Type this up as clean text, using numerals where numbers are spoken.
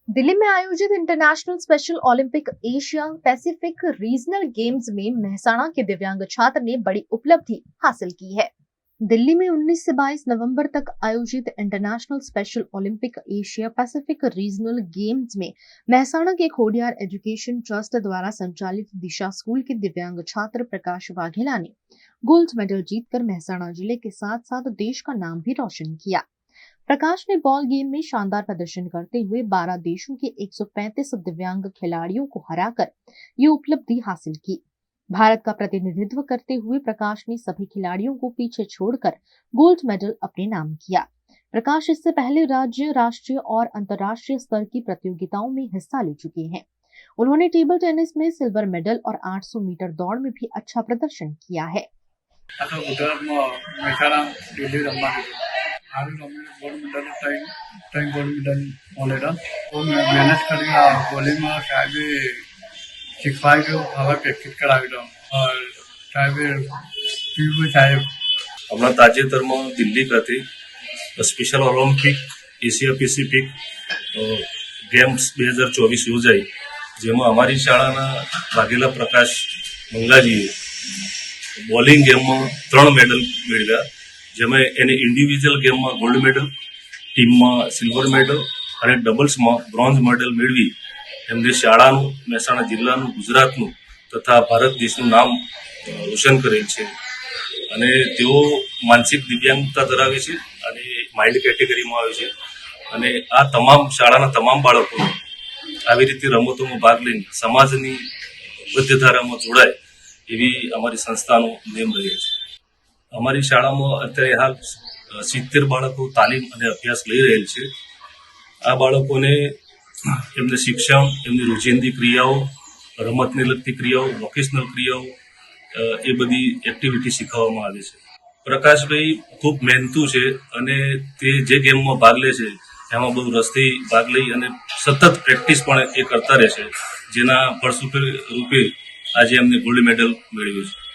दिल्ली में आयोजित international special Olympic Asia Pacific regional games में मेहसाणा के दिव्यांग छात्र ने बड़ी उपलब्धि हासिल की है। दिल्ली में 19 से 22 नवंबर तक आयोजित international special Olympic Asia Pacific regional games में मेहसाणा के खोडियार एजुकेशन ट्रस्ट द्वारा संचालित दिशा स्कूल के दिव्यांग छात्र प्रकाश वाघेला ने गोल्ड मेडल जीतकर मेहसाणा जिले के साथ साथ देश का नाम भी रोशन किया। प्रकाश ने बॉल गेम में शानदार प्रदर्शन करते हुए 12 देशों के 135 दिव्यांग खिलाड़ियों को हराकर ये उपलब्धि हासिल की। भारत का प्रतिनिधित्व करते हुए प्रकाश ने सभी खिलाड़ियों को पीछे छोड़कर गोल्ड मेडल अपने नाम किया। प्रकाश इससे पहले राज्य, राष्ट्रीय और अंतर्राष्ट्रीय स्तर की प्रतियोगिताओं में हिस्सा ले चुके हैं। उन्होंने टेबल टेनिस में सिल्वर मेडल और 800 मीटर दौड़ में भी अच्छा प्रदर्शन किया है। गोल्ड मेडल મળેલા તો મેં મહેનત કરી આ બોલિંગમાં સાહેબે શીખવાડ્યું હવે પ્રેક્ટિસ કરાવેલો સાહેબે પીવું સાહેબ હમણાં તાજેતરમાં દિલ્હી ખાતે special Olympic Asia Pacific games 2024 યોજાઈ, જેમાં અમારી શાળાના વાઘેલા પ્રકાશ મંગાજીએ બોલિંગ ગેમમાં 3 મેડલ મેળવ્યા, જેમાં એને ઇન્ડિવિજ્યુઅલ ગેમમાં ગોલ્ડ મેડલ, ટીમમાં સિલ્વર મેડલ અને ડબલ્સમાં બ્રોન્ઝ મેડલ મેળવી એમને શાળાનું, મહેસાણા જિલ્લાનું, ગુજરાતનું તથા ભારત દેશનું નામ રોશન કરેલ છે. અને તેઓ માનસિક દિવ્યાંગતા ધરાવે છે અને માઇલ્ડ કેટેગરીમાં આવે છે. અને આ તમામ શાળાના તમામ બાળકો આવી રીતે રમતોમાં ભાગ લઈને સમાજની બદ્ધધારામાં જોડાય એવી અમારી સંસ્થાનો નેમ રહે છે. અમારી શાળામાં અત્યારે હાલ 70 બાળકો તાલીમ અને અભ્યાસ લઈ રહેલ છે. આ બાળકોને એમને શિક્ષણ, એમની રોજિંદી ક્રિયાઓ, રમતને લગતી ક્રિયાઓ, વોકેશનલ ક્રિયાઓ એ બધી એક્ટિવિટી શીખવવામાં આવે છે. પ્રકાશભાઈ ખૂબ મહેનતુ છે અને તે જે ગેમમાં ભાગ લે છે એમાં બહુ રસથી ભાગ લઈ અને સતત પ્રેક્ટિસ પણ એ કરતા રહે છે, જેના ફળસ્વરૂપે આજે એમને ગોલ્ડ મેડલ મેળવ્યો છે.